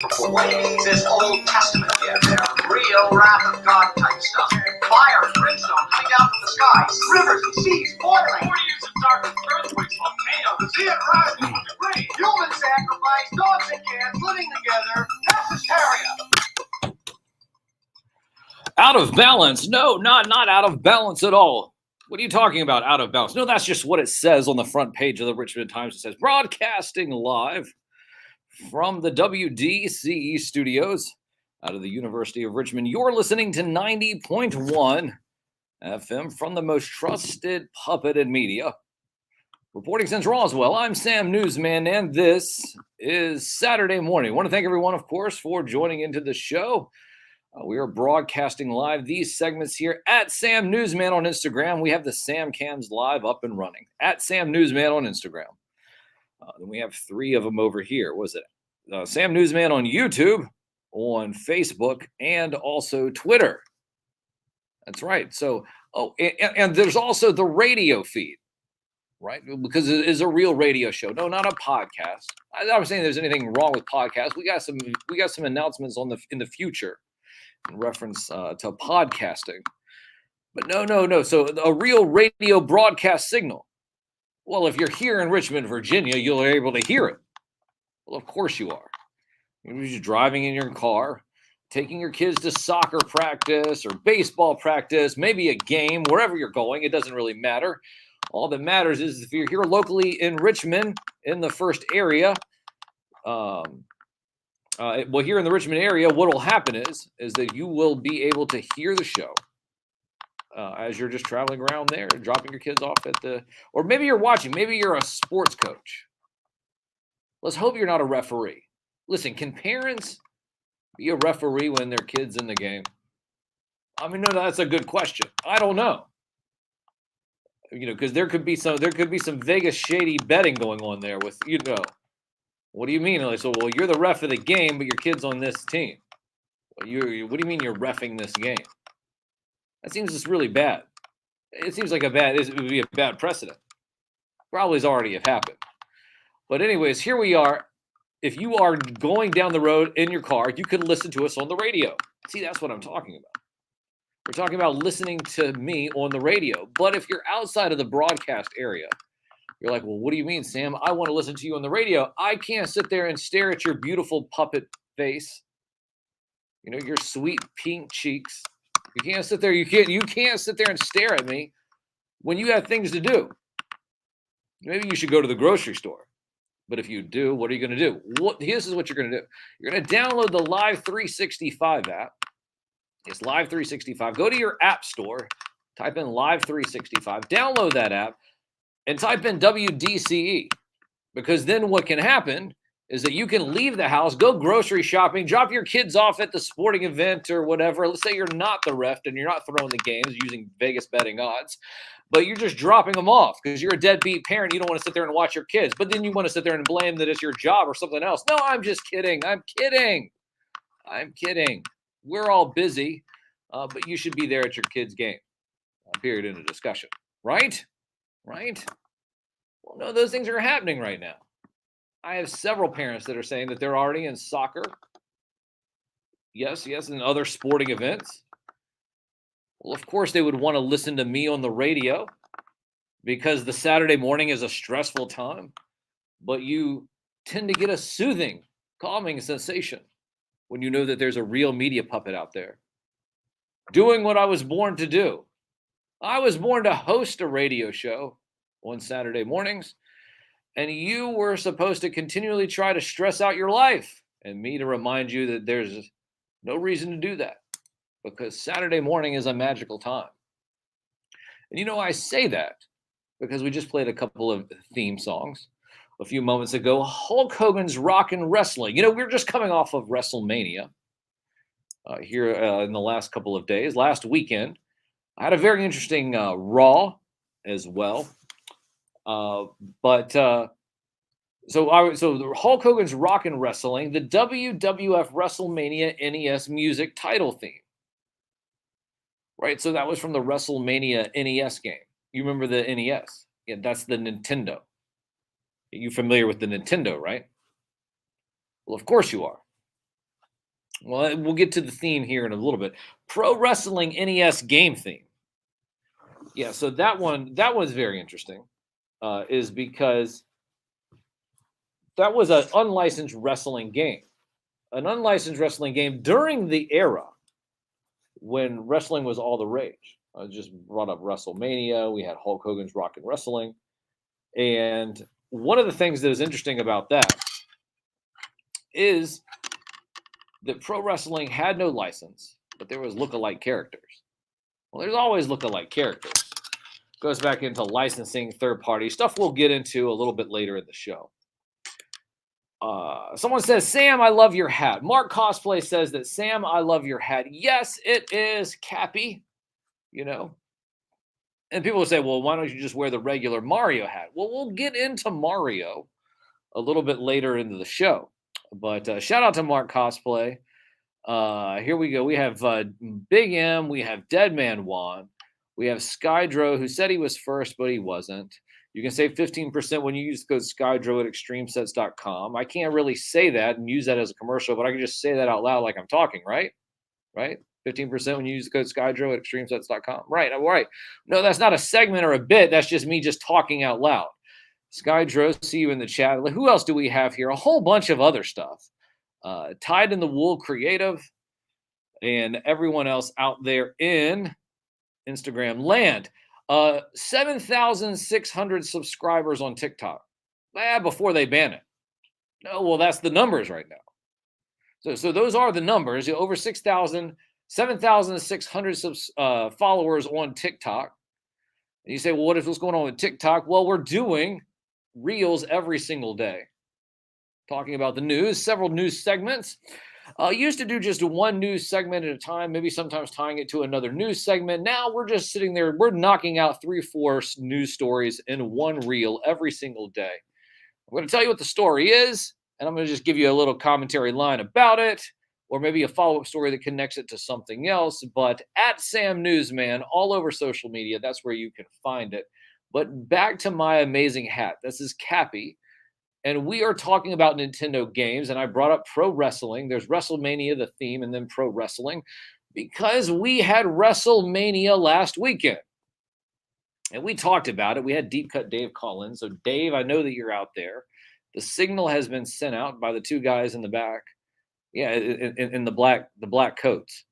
This Old Testament, real wrath of God type stuff. Fire and brimstone coming down from the skies, rivers and seas boiling. 40 years of darkness, earthquakes, volcanoes, the dead rising from the grave. Human sacrifice, dogs and cats living together. That's hysteria. Out of balance? No, not out of balance at all. What are you talking about, out of balance? No, that's just what it says on the front page of the Richmond Times. It says, broadcasting live from the WDCE studios out of the University of Richmond. You're listening to 90.1 FM from the most trusted puppeted media. Reporting since Roswell, I'm Sam Newsman, and this is Saturday morning. I want to thank everyone, of course, for joining into the show. We are broadcasting live these segments here at Sam Newsman on Instagram. We have the Sam Cams live up and running at Sam Newsman on Instagram. Then we have 3 of them over here. What was it? Sam Newsman on YouTube, on Facebook, and also Twitter. That's right. So, and there's also the radio feed, right? Because it is a real radio show. No, not a podcast. I'm not saying there's anything wrong with podcasts. We got some announcements in the future in reference to podcasting. But no. So a real radio broadcast signal. Well, if you're here in Richmond, Virginia, you'll be able to hear it. Well, of course you are. You're just driving in your car, taking your kids to soccer practice or baseball practice, maybe a game, wherever you're going. It doesn't really matter. All that matters is if you're here locally in Richmond, in the first area, well, here in the Richmond area, what will happen is that you will be able to hear the show as you're just traveling around there, dropping your kids off at or maybe you're watching, maybe you're a sports coach. Let's hope you're not a referee. Listen, can parents be a referee when their kid's in the game? I mean, no, that's a good question. I don't know. Because there could be some Vegas shady betting going on there with, what do you mean? Like, so, well, you're the ref of the game, but your kid's on this team. What do you mean you're reffing this game? That seems just really bad. It seems like it would be a bad precedent. Probably has already have happened. But anyways, here we are. If you are going down the road in your car, you can listen to us on the radio. See, that's what I'm talking about. We're talking about listening to me on the radio. But if you're outside of the broadcast area, you're like, well, what do you mean, Sam? I want to listen to you on the radio. I can't sit there and stare at your beautiful puppet face. Your sweet pink cheeks. You can't sit there. You can't sit there and stare at me when you have things to do. Maybe you should go to the grocery store. But if you do, what are you going to do? This is what you're going to do. You're going to download the Live 365 app. It's Live 365. Go to your app store, type in Live 365, download that app, and type in WDCE. Because then what can happen is that you can leave the house, go grocery shopping, drop your kids off at the sporting event or whatever. Let's say you're not the ref and you're not throwing the games using Vegas betting odds, but you're just dropping them off because you're a deadbeat parent. You don't want to sit there and watch your kids, but then you want to sit there and blame that it's your job or something else. No, I'm just kidding. I'm kidding. We're all busy, but you should be there at your kid's game. Period. In a discussion. Right? Well, no, those things are happening right now. I have several parents that are saying that they're already in soccer. Yes, and other sporting events. Well, of course, they would want to listen to me on the radio because the Saturday morning is a stressful time, but you tend to get a soothing, calming sensation when you know that there's a real media puppet out there doing what I was born to do. I was born to host a radio show on Saturday mornings, and you were supposed to continually try to stress out your life, and me to remind you that there's no reason to do that because Saturday morning is a magical time. And I say that because we just played a couple of theme songs a few moments ago. Hulk Hogan's Rockin' Wrestling. We're just coming off of WrestleMania here in the last couple of days. Last weekend, I had a very interesting Raw as well. So the Hulk Hogan's Rockin' Wrestling, the WWF WrestleMania NES music title theme. Right, so that was from the WrestleMania NES game. You remember the NES? Yeah, that's the Nintendo. You familiar with the Nintendo, right? Well, of course you are. Well, we'll get to the theme here in a little bit. Pro Wrestling NES game theme. Yeah, so that was very interesting, is because that was an unlicensed wrestling game. An unlicensed wrestling game during the era when wrestling was all the rage. I just brought up WrestleMania. We had Hulk Hogan's Rockin' Wrestling. And one of the things that is interesting about that is that pro wrestling had no license, but there was look-alike characters. Well, there's always look-alike characters. Goes back into licensing, third-party stuff we'll get into a little bit later in the show. Someone says, Sam, I love your hat. Mark Cosplay says that, Sam, I love your hat. Yes, it is Cappy, you know. And people will say, well, why don't you just wear the regular Mario hat? Well, we'll get into Mario a little bit later into the show. But shout out to Mark Cosplay. Here we go. We have Big M. We have Deadman Juan. We have Skydro, who said he was first, but he wasn't. You can save 15% when you use the code Skydro at extremesets.com. I can't really say that and use that as a commercial, but I can just say that out loud like I'm talking, right? Right? 15% when you use the code Skydro at extremesets.com. Right. All right. No, that's not a segment or a bit. That's just me just talking out loud. Skydro, see you in the chat. Who else do we have here? A whole bunch of other stuff. Tied in the Wool Creative and everyone else out there in Instagram land. 7,600 subscribers on TikTok. Before they ban it. No, well, that's the numbers right now. So those are the numbers. Over 7,600 followers on TikTok. And you say, well, what's going on with TikTok? Well, we're doing reels every single day. Talking about the news, several news segments. Used to do just one news segment at a time, maybe sometimes tying it to another news segment. Now we're just sitting there, we're knocking out 3-4 news stories in one reel every single day. I'm going to tell you what the story is, and I'm going to just give you a little commentary line about it, or maybe a follow-up story that connects it to something else. But at Sam Newsman, all over social media, that's where you can find it. But back to my amazing hat. This is Cappy. And we are talking about Nintendo games, and I brought up pro wrestling. There's WrestleMania, the theme, and then pro wrestling, because we had WrestleMania last weekend. And we talked about it. We had Deep Cut Dave call in. So, Dave, I know that you're out there. The signal has been sent out by the two guys in the back. Yeah, in the black coats.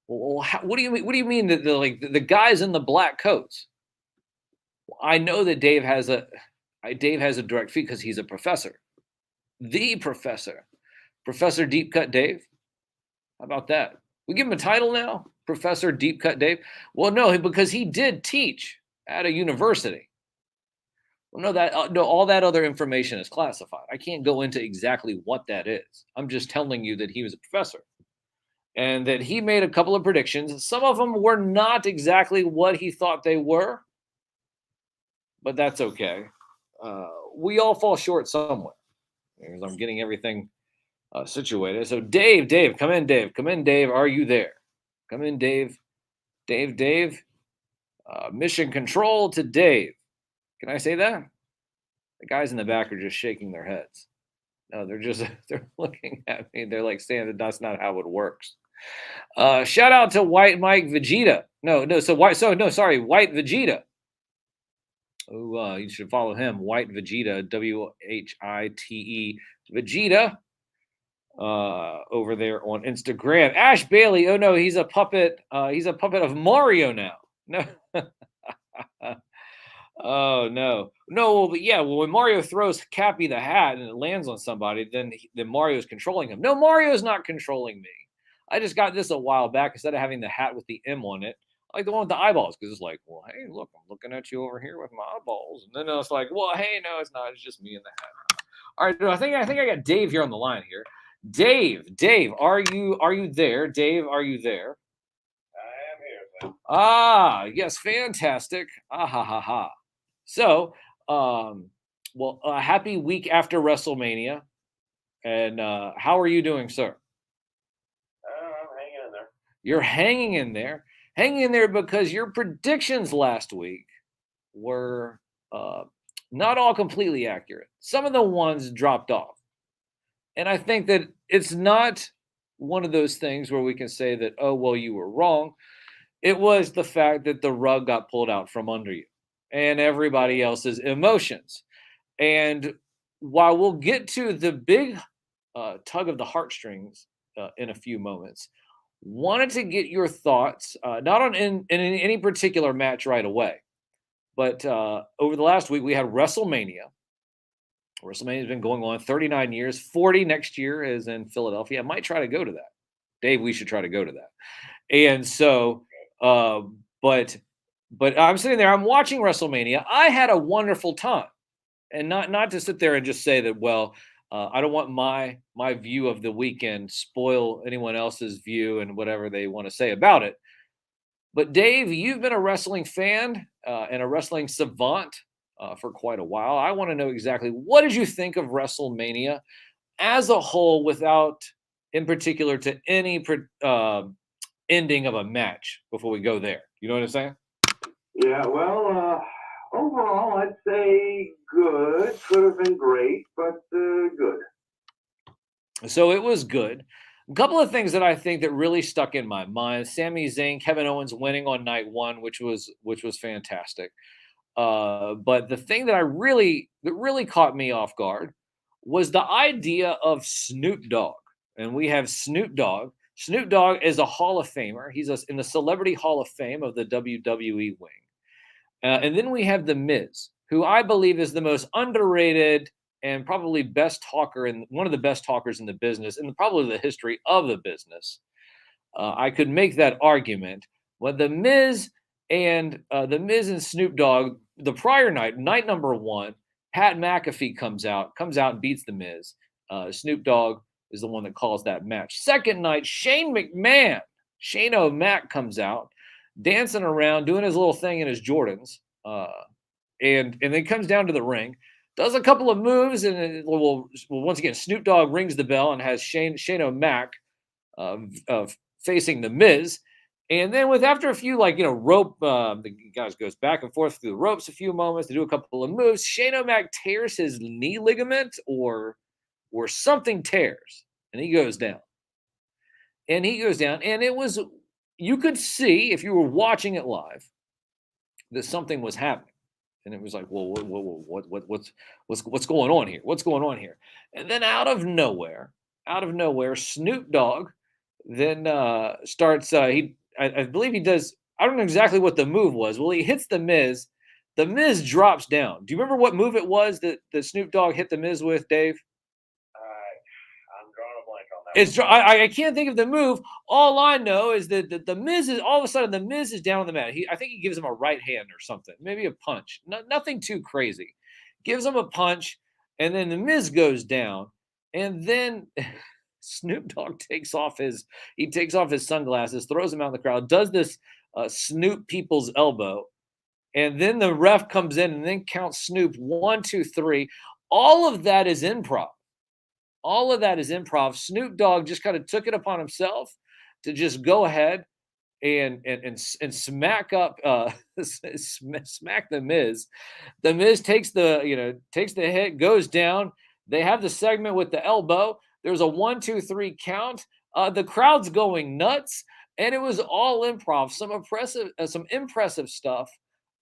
Well, what do you mean? What do you mean that the guys in the black coats? I know that Dave has a direct feed because he's a professor. The professor. Professor Deep Cut Dave. How about that? We give him a title now? Professor Deep Cut Dave? Well, no, because he did teach at a university. Well, no, all that other information is classified. I can't go into exactly what that is. I'm just telling you that he was a professor and that he made a couple of predictions. Some of them were not exactly what he thought they were, but that's okay. We all fall short somewhere. Because I'm getting everything situated. So Dave, come in, Dave. Are you there? Come in, Dave. Dave. Mission control to Dave. Can I say that? The guys in the back are just shaking their heads. No, they're looking at me. They're like saying that that's not how it works. Shout out to White Mike Vegeta. White Vegeta. Oh, you should follow him. White Vegeta, WHITE Vegeta. Over there on Instagram. Ash Bailey. Oh no, he's a puppet. He's a puppet of Mario now. No. Oh no. But yeah, well, when Mario throws Cappy the hat and it lands on somebody, then Mario's controlling him. No, Mario's not controlling me. I just got this a while back. Instead of having the hat with the M on it, I like the one with the eyeballs, because it's like, well, hey, look, I'm looking at you over here with my eyeballs. And then it's like, well, hey, no, it's not. It's just me in the hat. All right, I think I got Dave here on the line here. Dave, are you there? Dave, are you there? I am here, Sam. Ah, yes, fantastic. Ha. So, happy week after WrestleMania. And how are you doing, sir? I'm hanging in there. You're hanging in there. Hanging in there because your predictions last week were not all completely accurate. Some of the ones dropped off. And I think that it's not one of those things where we can say that, oh, well, you were wrong. It was the fact that the rug got pulled out from under you and everybody else's emotions. And while we'll get to the big tug of the heartstrings in a few moments, wanted to get your thoughts, not on in any particular match right away, but over the last week we had WrestleMania. WrestleMania has been going on 39 years, 40 next year is in Philadelphia. I might try to go to that. Dave, we should try to go to that. And so, but I'm sitting there, I'm watching WrestleMania. I had a wonderful time. And not to sit there and just say that, well, I don't want my view of the weekend spoil anyone else's view and whatever they want to say about it. But Dave, you've been a wrestling fan and a wrestling savant for quite a while. I want to know exactly what did you think of WrestleMania as a whole, without, in particular, to any ending of a match before we go there. You know what I'm saying? Yeah, well, overall, I'd say good. Could have been great, but good. So it was good. A couple of things that I think that really stuck in my mind: Sami Zayn, Kevin Owens winning on night one, which was fantastic. But the thing that really caught me off guard was the idea of Snoop Dogg, and we have Snoop Dogg. Snoop Dogg is a Hall of Famer. He's in the Celebrity Hall of Fame of the WWE wing. And then we have The Miz, who I believe is the most underrated and probably best talker and one of the best talkers in the business and probably the history of the business. I could make that argument. When The Miz and Snoop Dogg, the prior night number one, Pat McAfee comes out and beats The Miz. Snoop Dogg is the one that calls that match. Second night, Shane O'Mac comes out, dancing around, doing his little thing in his Jordans, and then comes down to the ring, does a couple of moves, and once again, Snoop Dogg rings the bell and has Shane O'Mac facing The Miz. And then after a few rope, the guys goes back and forth through the ropes a few moments to do a couple of moves. Shane O'Mac tears his knee ligament or something tears, and he goes down. And it was, you could see if you were watching it live that something was happening. And it was like, well, what's going on here? What's going on here? And then out of nowhere, Snoop Dogg then starts. I believe he does. I don't know exactly what the move was. Well, he hits The Miz. The Miz drops down. Do you remember what move it was that Snoop Dogg hit The Miz with, Dave? I'm drawing a blank on that. I can't think of the move. All I know is that the Miz is all of a sudden The Miz is down on the mat. I think he gives him a right hand or something, maybe a punch. Nothing too crazy. Gives him a punch, and then The Miz goes down, and then Snoop Dogg takes off his sunglasses, throws them out in the crowd, does this Snoop people's elbow, and then the ref comes in and then counts Snoop 1, 2, 3. All of that is improv. Snoop Dogg just kind of took it upon himself to just go ahead and smack up smack The Miz. The Miz takes the hit, goes down. They have the segment with the elbow. There's a 1, 2, 3 count. The crowd's going nuts, and it was all improv. Some impressive stuff,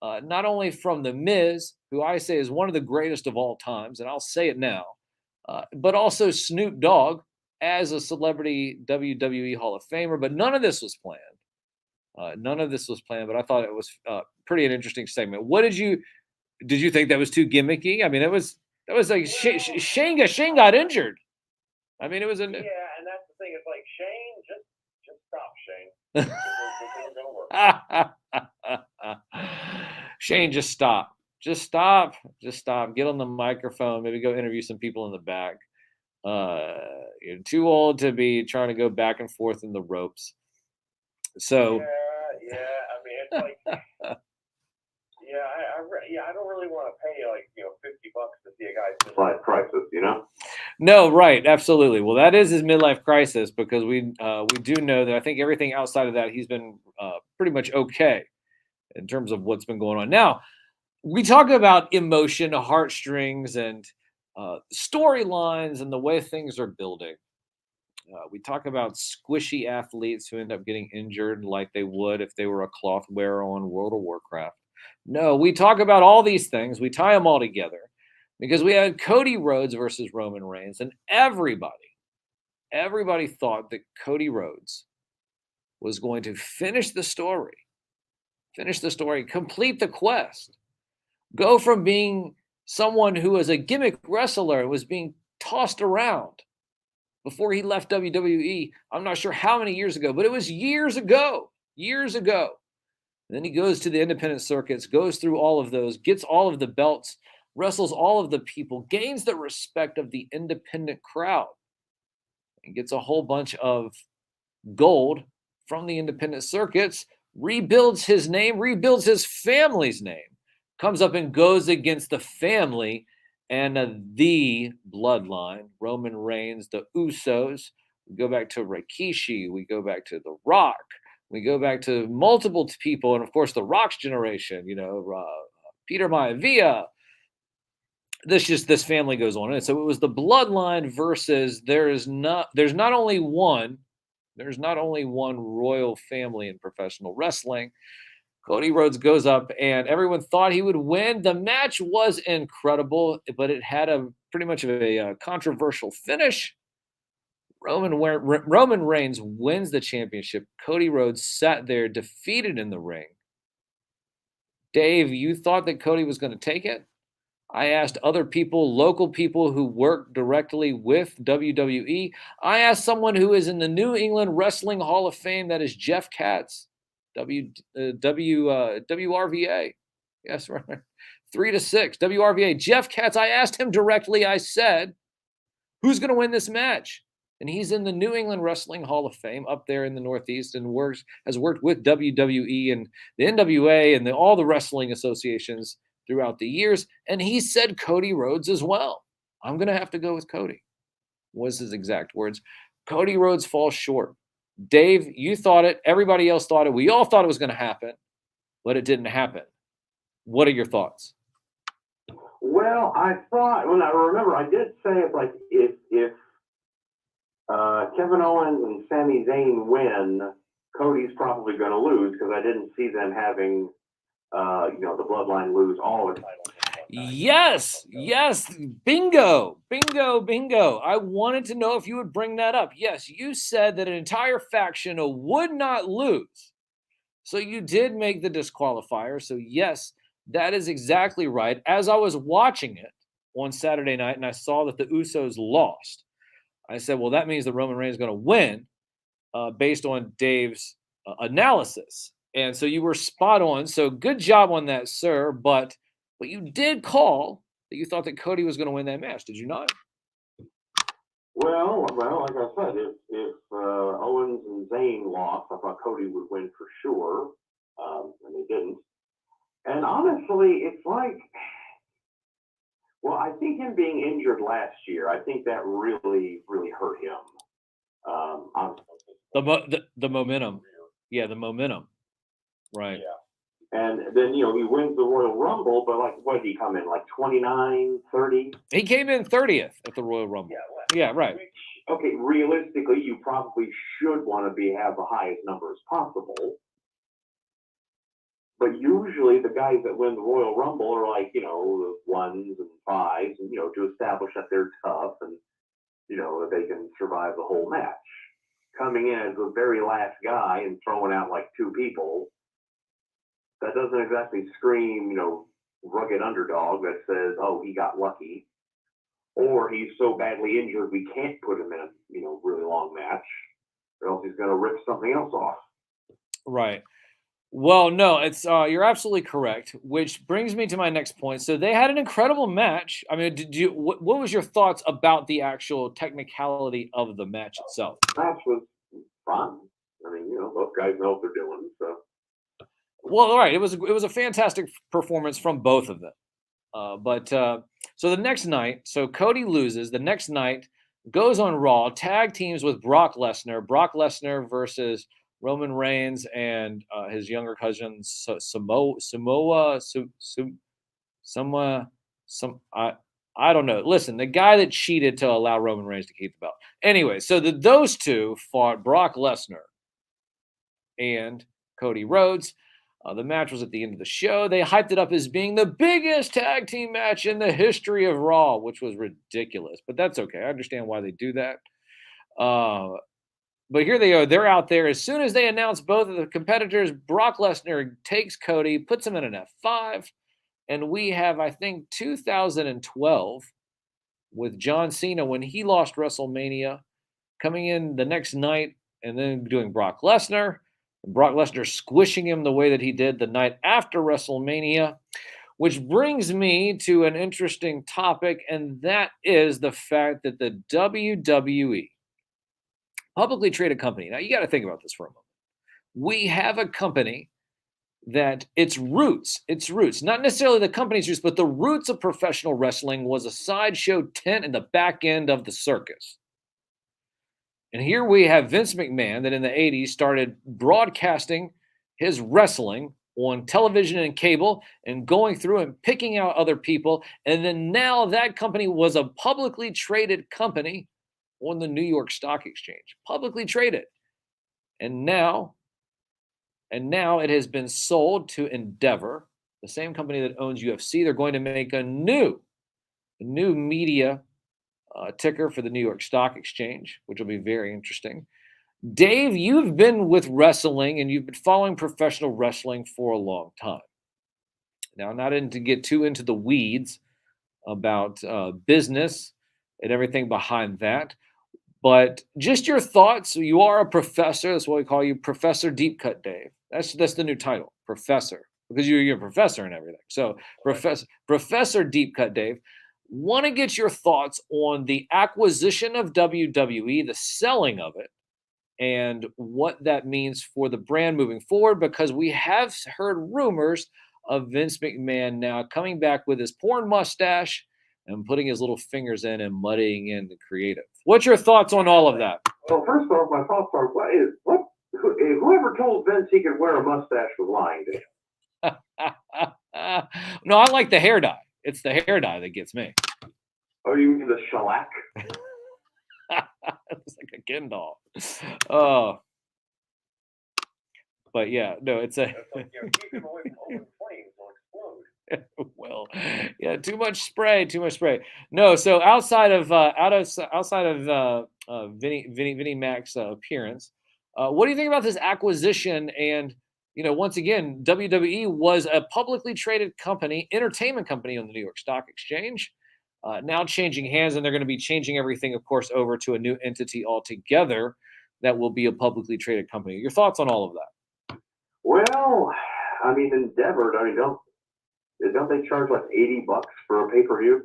not only from The Miz, who I say is one of the greatest of all times, and I'll say it now, but also Snoop Dogg as a celebrity WWE Hall of Famer. But none of this was planned. But I thought it was pretty an interesting segment. What did you think that was too gimmicky? I mean, that was like Shane got injured. I mean, it was Yeah, and that's the thing. It's like, Shane, just stop, Shane. Shane, just stop. Just stop. Get on the microphone. Maybe go interview some people in the back. You're too old to be trying to go back and forth in the ropes. So. Yeah. I mean, it's like, I don't really want to pay $50 to see a guy's midlife crisis, No, right, absolutely. Well, that is his midlife crisis, because we do know that I think everything outside of that he's been pretty much okay in terms of what's been going on. Now, we talk about emotion, heartstrings, and storylines, and the way things are building. We talk about squishy athletes who end up getting injured like they would if they were a cloth wearer on World of Warcraft. No, we talk about all these things. We tie them all together because we had Cody Rhodes versus Roman Reigns, and everybody thought that Cody Rhodes was going to finish the story, complete the quest, go from being someone who was a gimmick wrestler and was being tossed around before he left WWE. I'm not sure how many years ago, but it was years ago. And then he goes to the independent circuits, goes through all of those, gets all of the belts, wrestles all of the people, gains the respect of the independent crowd, and gets a whole bunch of gold from the independent circuits, rebuilds his name, rebuilds his family's name, comes up and goes against the family and the bloodline, Roman Reigns, the Usos. We go back to Rikishi. We go back to The Rock. We go back to multiple people. And, of course, The Rock's generation, Peter Maivia. This family goes on. And so it was the bloodline versus there's not only one royal family in professional wrestling. Cody Rhodes goes up, and everyone thought he would win. The match was incredible, but it had pretty much of a controversial finish. Roman Reigns wins the championship. Cody Rhodes sat there defeated in the ring. Dave, you thought that Cody was going to take it? I asked other people, local people who work directly with WWE. I asked someone who is in the New England Wrestling Hall of Fame, that is Jeff Katz, WRVA. Yes, right. 3-6, WRVA. Jeff Katz, I asked him directly, I said, who's going to win this match? And he's in the New England Wrestling Hall of Fame up there in the Northeast and has worked with WWE and the NWA and all the wrestling associations throughout the years. And he said Cody Rhodes as well. I'm going to have to go with Cody, was his exact words. Cody Rhodes falls short. Dave, you thought it. Everybody else thought it. We all thought it was going to happen, but it didn't happen. What are your thoughts? Well, I remember I did say it's like if Kevin Owens and Sami Zayn win, Cody's probably going to lose because I didn't see them having, the Bloodline lose all the titles. Yes. Bingo. I wanted to know if you would bring that up. Yes, you said that an entire faction would not lose. So you did make the disqualifier. So yes, that is exactly right. As I was watching it on Saturday night and I saw that the Usos lost, I said, well, that means that Roman Reigns is going to win based on Dave's analysis. And so you were spot on. So good job on that, sir. But you did call that you thought that Cody was going to win that match. Did you not? Well, like I said, if Owens and Zayn lost, I thought Cody would win for sure, and they didn't. And honestly, it's like, well, I think him being injured last year, I think that really, really hurt him. The momentum. Yeah, the momentum. Right. Yeah. And then, he wins the Royal Rumble, but what did he come in, 29, 30? He came in 30th at the Royal Rumble. Yeah, right. Which, okay, realistically, you probably should want to have the highest number as possible. But usually the guys that win the Royal Rumble are the ones and fives, and, to establish that they're tough and, that they can survive the whole match. Coming in as the very last guy and throwing out two people, that doesn't exactly scream, rugged underdog that says, oh, he got lucky. Or he's so badly injured we can't put him in a, really long match, or else he's going to rip something else off. Right. Well, no, it's you're absolutely correct, which brings me to my next point. So they had an incredible match. I mean, what was your thoughts about the actual technicality of the match itself? The match was fun. I mean, both guys know what they're doing, so. Well, all right, it was a fantastic performance from both of them. So the next night, so Cody loses. The next night goes on Raw, tag teams with Brock Lesnar. Brock Lesnar versus Roman Reigns and his younger cousin Samoa. I don't know. Listen, the guy that cheated to allow Roman Reigns to keep the belt. Anyway, so those two fought Brock Lesnar and Cody Rhodes. The match was at the end of the show. They hyped it up as being the biggest tag team match in the history of Raw, which was ridiculous. But that's okay. I understand why they do that. But here they are. They're out there. As soon as they announce both of the competitors, Brock Lesnar takes Cody, puts him in an F5. And we have, I think, 2012 with John Cena when he lost WrestleMania, coming in the next night and then doing Brock Lesnar. Brock Lesnar squishing him the way that he did the night after WrestleMania, which brings me to an interesting topic, and that is the fact that the WWE, publicly traded company. Now, you got to think about this for a moment. We have a company that its roots, not necessarily the company's roots, but the roots of professional wrestling was a sideshow tent in the back end of the circus. And here we have Vince McMahon that in the 80s started broadcasting his wrestling on television and cable and going through and picking out other people. And then now that company was a publicly traded company on the New York Stock Exchange, publicly traded. And now it has been sold to Endeavor, the same company that owns UFC. They're going to make a new media ticker for the New York Stock Exchange, which will be very interesting. Dave, you've been with wrestling and you've been following professional wrestling for a long time. Now, not to get too into the weeds about business and everything behind that, but just your thoughts. You are a professor. That's what we call you, Professor Deep Cut Dave. That's the new title, Professor, because you're a professor and everything. So, Professor Deep Cut Dave. Want to get your thoughts on the acquisition of WWE, the selling of it, and what that means for the brand moving forward, because we have heard rumors of Vince McMahon now coming back with his porn mustache and putting his little fingers in and muddying in the creative. What's your thoughts on all of that? Well, first off, my thoughts are, whoever told Vince he could wear a mustache was lying to him. No, I like the hair dye. It's the hair dye that gets me. Oh, you mean the shellac? It's like a Ken doll. Oh. But yeah, no, it's a Keep him away from open flames, he'll explode. well, yeah, too much spray. No, so outside of Vinnie Mac's appearance, what do you think about this acquisition? And once again, WWE was a publicly traded company, entertainment company on the New York Stock Exchange, now changing hands, and they're going to be changing everything, of course, over to a new entity altogether that will be a publicly traded company. Your thoughts on all of that? Well, I mean, Endeavor, don't they charge like $80 for a pay-per-view?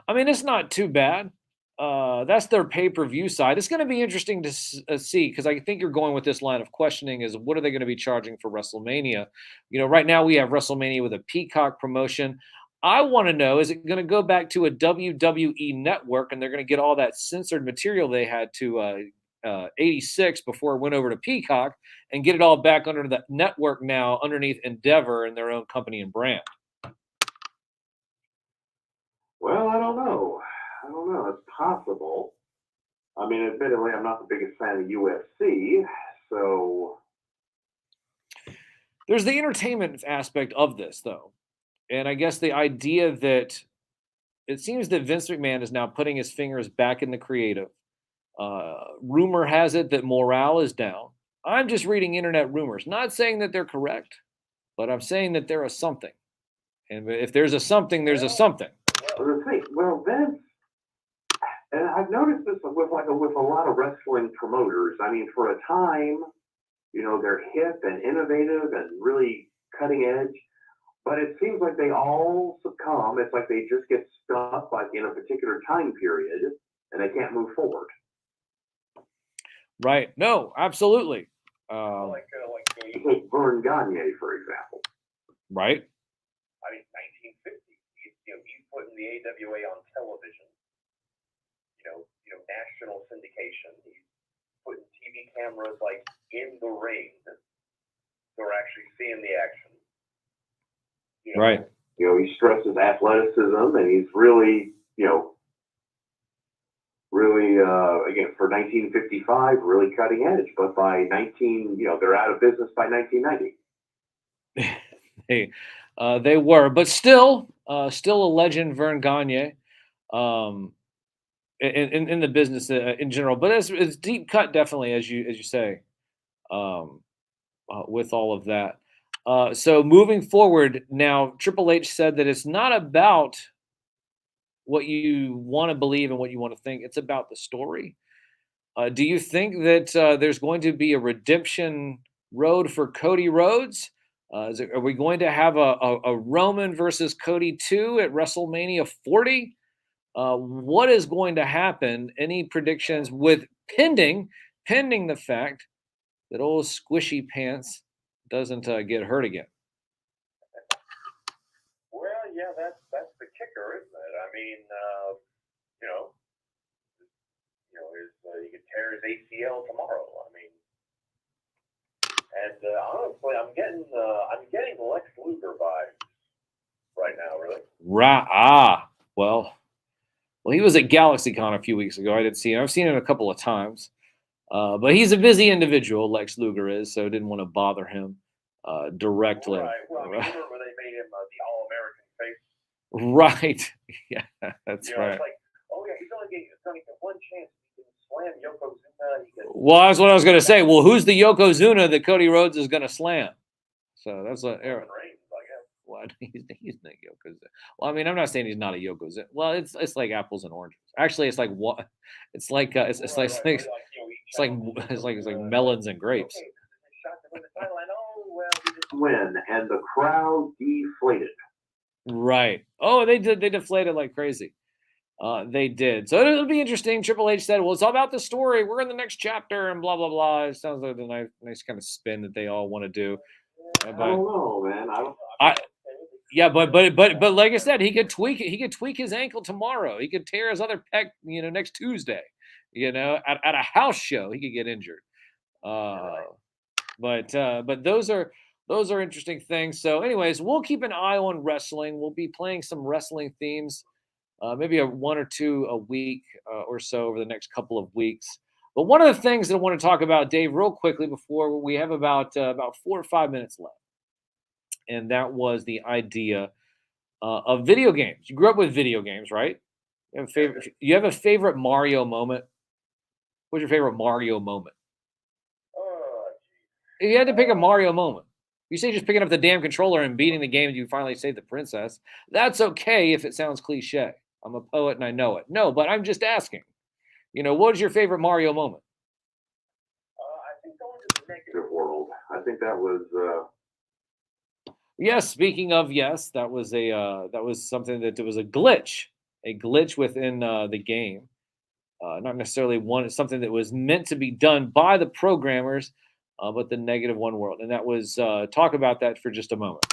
I mean, it's not too bad. That's their pay-per-view side. It's going to be interesting to see, because I think you're going with this line of questioning is what are they going to be charging for WrestleMania? Right now we have WrestleMania with a Peacock promotion. I want to know, is it going to go back to a WWE network and they're going to get all that censored material they had to 86 before it went over to Peacock and get it all back under the network now underneath Endeavor and their own company and brand? Well, I don't know. It's possible. I mean, admittedly, I'm not the biggest fan of UFC, so... There's the entertainment aspect of this, though. And I guess the idea that it seems that Vince McMahon is now putting his fingers back in the creative. Rumor has it that morale is down. I'm just reading internet rumors, not saying that they're correct, but I'm saying that there is something. And if there's a something, there's a something. Well, Vince, and I've noticed this with a lot of wrestling promoters. I mean, for a time, they're hip and innovative and really cutting edge, but it seems like they all succumb. It's like they just get stuck like in a particular time period and they can't move forward. Right. No, absolutely. Take Vern Gagne, for example. Right. I mean, 1950s. He's putting the AWA on television. National syndication. He's putting TV cameras like in the ring, so we're actually seeing the action. Right. You know, he stresses athleticism, and he's really, again, for 1955, really cutting edge. But by they're out of business by 1990. They were, but still a legend, Vern Gagne, um, in the business in general. But it's deep cut, definitely, as you say, um, with all of that. So moving forward, now Triple H said that it's not about what you want to believe and what you want to think; it's about the story. Do you think that there's going to be a redemption road for Cody Rhodes? Are we going to have a Roman versus Cody 2 at WrestleMania 40? What is going to happen? Any predictions with pending the fact that old Squishy Pants doesn't get hurt again? Well, yeah, that's the kicker, isn't it? I mean, he could tear his ACL tomorrow. I mean, and honestly, I'm getting Lex Luger vibes right now, really. Right. Well, he was at GalaxyCon a few weeks ago. I didn't see him. I've seen him a couple of times. But he's a busy individual, Lex Luger is, so didn't want to bother him directly. Right. Well, I mean, remember they made him the All-American face? Right. Yeah, that's right. It's like, oh yeah, he's only getting one chance. He can slam Yokozuna. Well, that's what I was going to say. Well, who's the Yokozuna that Cody Rhodes is going to slam? So that's what Aaron. Well, he's not Yokozuna. Well, I mean, I'm not saying he's not a Yokozuna. Well, it's like apples and oranges. Actually, it's like what? It's like it's like melons and grapes. Win, and the crowd deflated. Right. Oh, they did. They deflated like crazy. They did. So it'll be interesting. Triple H said, "Well, it's all about the story. We're in the next chapter," and blah blah blah. It sounds like a nice kind of spin that they all want to do. I don't know, man. Yeah, but like I said, he could tweak it. He could tweak his ankle tomorrow. He could tear his other pec, next Tuesday. At a house show, he could get injured. But those are interesting things. So, anyways, we'll keep an eye on wrestling. We'll be playing some wrestling themes, maybe one or two a week or so over the next couple of weeks. But one of the things that I want to talk about, Dave, real quickly before we have about 4 or 5 minutes left, and that was the idea of video games. You grew up with video games, right? You have a favorite Mario moment? What's your favorite Mario moment? If you had to pick a Mario moment, you say just picking up the damn controller and beating the game and you finally save the princess. That's okay if it sounds cliche. I'm a poet and I know it. No, but I'm just asking. What is your favorite Mario moment? I think going to the negative world. I think that was. Yes. Speaking of yes, that was something that it was a glitch within the game. Not necessarily something that was meant to be done by the programmers, but the negative one world. And that was talk about that for just a moment.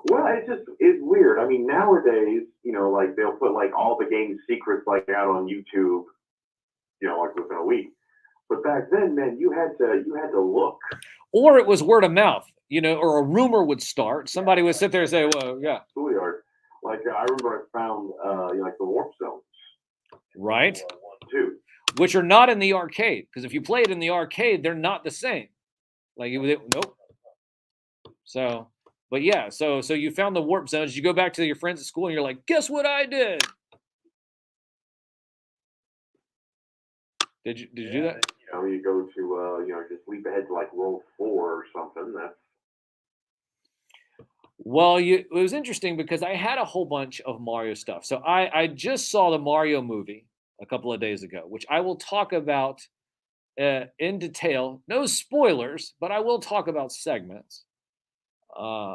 Well, it's weird. I mean, nowadays, like they'll put like all the game secrets like out on YouTube, like within a week. But back then, man, you had to look. Or it was word of mouth, or a rumor would start. Somebody would sit there and say, "Well, yeah." Schoolyard. Like I remember I found like the warp zones. Right. 1, 2. Which are not in the arcade, because if you play it in the arcade, they're not the same. Like nope. So, but yeah, so you found the warp zones. You go back to your friends at school, and you're like, "Guess what I did?" Did you do that? You go to just leap ahead to like roll 4 or something. That's. Well, it was interesting because I had a whole bunch of Mario stuff. So I just saw the Mario movie a couple of days ago, which I will talk about in detail. No spoilers, but I will talk about segments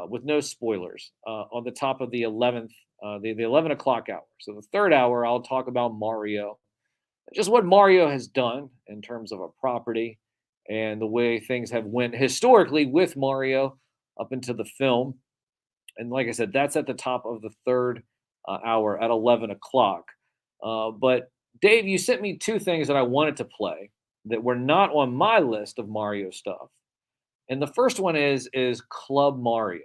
with no spoilers on the top of the 11th, the 11 o'clock hour. So the third hour, I'll talk about Mario, just what Mario has done in terms of a property and the way things have went historically with Mario up into the film. And like I said, that's at the top of the third hour at 11 o'clock. But Dave, you sent me 2 things that I wanted to play that were not on my list of Mario stuff. And the first one is Club Mario,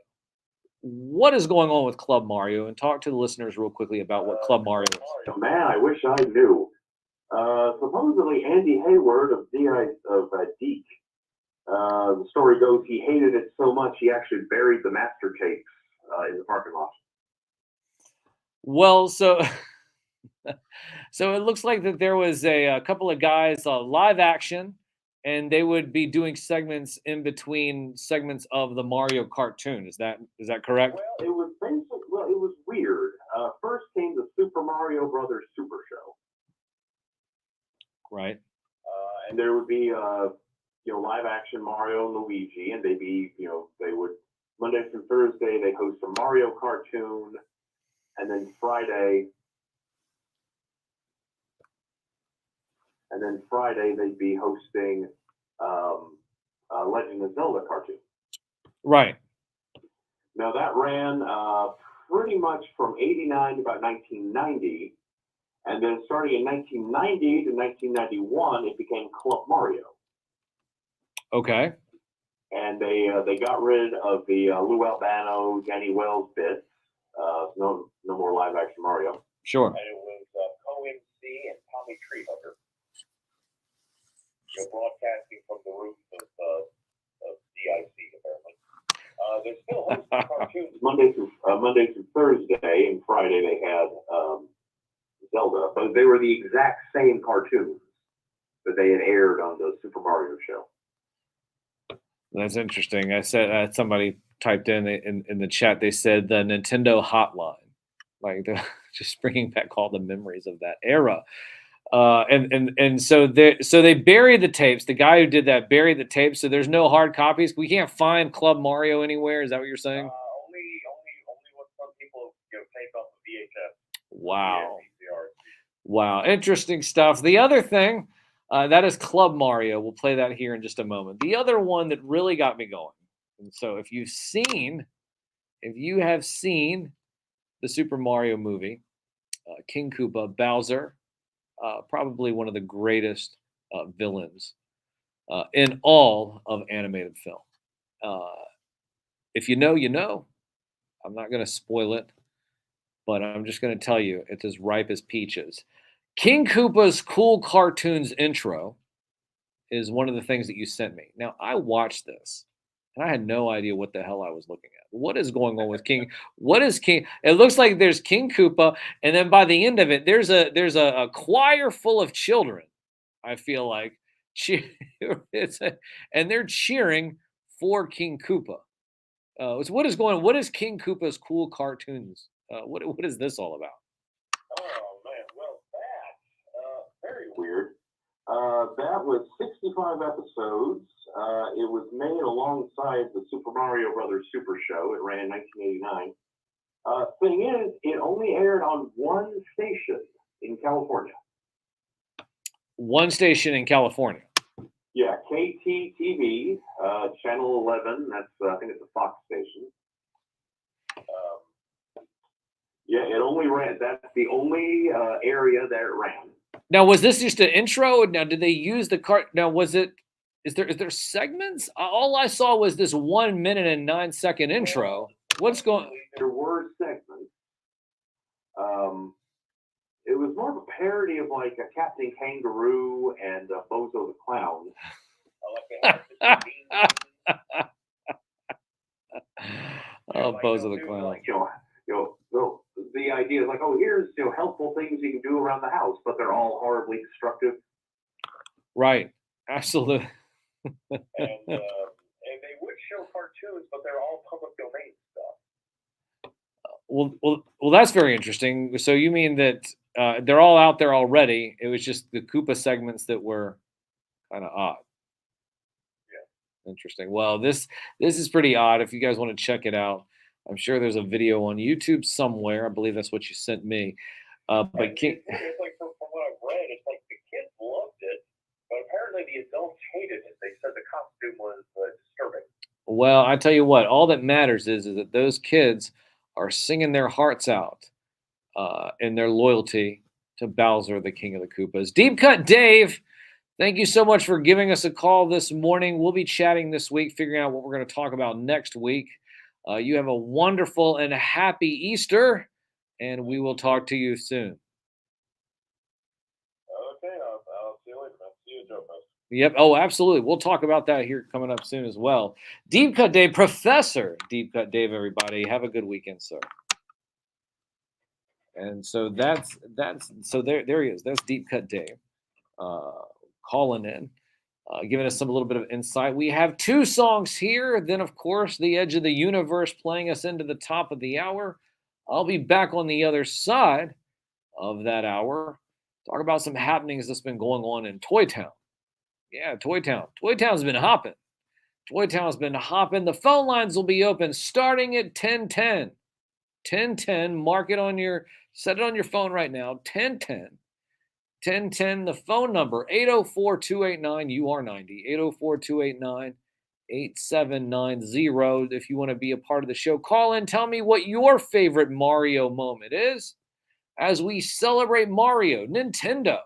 what is going on with Club Mario, and talk to the listeners real quickly about what Club Mario is. Man, I wish I knew. Supposedly Andy Hayward of Deke. The story goes he hated it so much he actually buried the master tapes in the parking lot. Well, so so it looks like that there was a couple of guys live action, and they would be doing segments in between segments of the Mario cartoon. Is that correct? Well, it was weird. First came the Super Mario Brothers Super Show. Right. And there would be live action Mario and Luigi, and they'd be, they would Monday through Thursday they host a Mario cartoon, and then Friday they'd be hosting Legend of Zelda cartoon. Right. Now that ran pretty much from '89 to about 1990, and then starting in 1990 to 1991, it became Club Mario. Okay. And they got rid of the Lou Albano, Danny Wells bits. No more live action Mario. Sure. And it was Co-MC and Tommy Treehugger. Broadcasting from the roof of DIC apparently. They're still hosting cartoons Monday through Thursday, and Friday they had Zelda, but they were the exact same cartoons that they had aired on the Super Mario show. That's interesting. I said somebody typed in the chat. They said the Nintendo Hotline, like just bringing back all the memories of that era. And so they buried the tapes. The guy who did that buried the tapes. So there's no hard copies. We can't find Club Mario anywhere. Is that what you're saying? Only what some people take off the VHS. Wow. Wow. Interesting stuff. The other thing. That is Club Mario. We'll play that here in just a moment. The other one that really got me going. And so if you have seen the Super Mario movie, King Koopa, Bowser, probably one of the greatest villains in all of animated film. If you know, you know. I'm not going to spoil it, but I'm just going to tell you it's as ripe as peaches. King Koopa's Cool Cartoons intro is one of the things that you sent me. Now, I watched this, and I had no idea what the hell I was looking at. What is going on with King? What is King? It looks like there's King Koopa, and then by the end of it, there's a choir full of children, I feel like. And they're cheering for King Koopa. So what is going on? What is King Koopa's Cool Cartoons? What is this all about? Oh, man. Well, very weird. That was 65 episodes. It was made alongside the Super Mario Brothers Super Show. It ran in 1989. Thing is, it only aired on one station in California. One station in California. Yeah, KTTV, Channel 11. That's I think it's a Fox station. Yeah, it only ran. That's the only area that it ran. Now, was this just an intro? Now, did they use the cart? Now, is there segments? All I saw was this 1 minute and 9 second intro. What's going? There were segments. It was more of a parody of like a Captain Kangaroo and Bozo the Clown. Oh, Bozo the Clown. Like, the idea is like, oh, here's helpful things you can do around the house, but they're all horribly destructive. Right. Absolutely. And they would show cartoons, but they're all public domain stuff. Well, that's very interesting. So you mean that they're all out there already? It was just the Koopa segments that were kind of odd. Yeah. Interesting. Well, this is pretty odd. If you guys want to check it out, I'm sure there's a video on YouTube somewhere. I believe that's what you sent me. But it's like from what I've read, it's like the kids loved it, but apparently the adults hated it. They said the costume was disturbing. Well, I tell you what, all that matters is that those kids are singing their hearts out in their loyalty to Bowser, the King of the Koopas. Deep Cut Dave, thank you so much for giving us a call this morning. We'll be chatting this week, figuring out what we're going to talk about next week. You have a wonderful and happy Easter, and we will talk to you soon. Okay, I'll see you later, man. See you, Joe. Yep. Oh, absolutely. We'll talk about that here coming up soon as well. Deep Cut Dave, Professor Deep Cut Dave, everybody. Have a good weekend, sir. And so that's so there he is. That's Deep Cut Dave calling in, giving us some a little bit of insight. We have 2 songs here. Then, of course, The Edge of the Universe playing us into the top of the hour. I'll be back on the other side of that hour. Talk about some happenings that's been going on in Toy Town. Yeah, Toy Town. Toy Town's been hopping. Toy Town's been hopping. The phone lines will be open starting at 10:10. 10:10. Mark it on your, set it on your phone right now. 10:10. 10:10. The phone number 804-289-UR90. 804-289-8790. If you want to be a part of the show, call in. Tell me what your favorite Mario moment is as we celebrate Mario, Nintendo,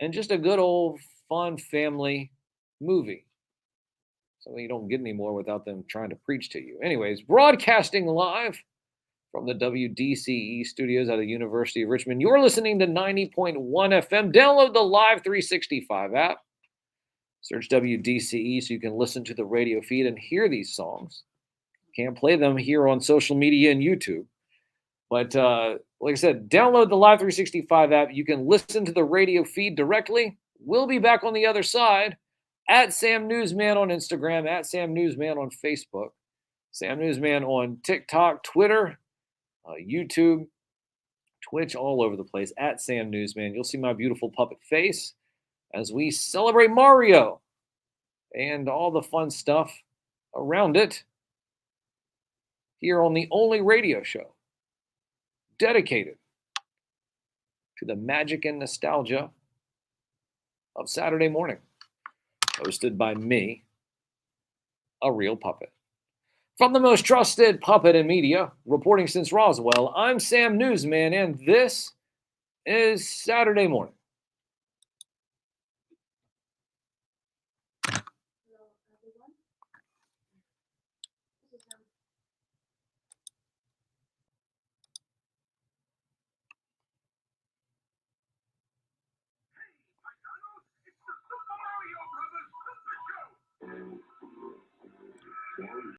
and just a good old fun family movie. Something you don't get anymore without them trying to preach to you. Anyways, broadcasting live from the WDCE studios at the University of Richmond. You're listening to 90.1 FM. Download the Live 365 app. Search WDCE so you can listen to the radio feed and hear these songs. Can't play them here on social media and YouTube. But like I said, download the Live 365 app. You can listen to the radio feed directly. We'll be back on the other side at Sam Newsman on Instagram, at Sam Newsman on Facebook, Sam Newsman on TikTok, Twitter, YouTube, Twitch, all over the place, at Sam Newsman. You'll see my beautiful puppet face as we celebrate Mario and all the fun stuff around it here on the only radio show dedicated to the magic and nostalgia of Saturday morning, hosted by me, a real puppet. From the most trusted puppet in media, reporting since Roswell, I'm Sam Newsman, and this is Saturday morning. Hello, everyone. This is Sam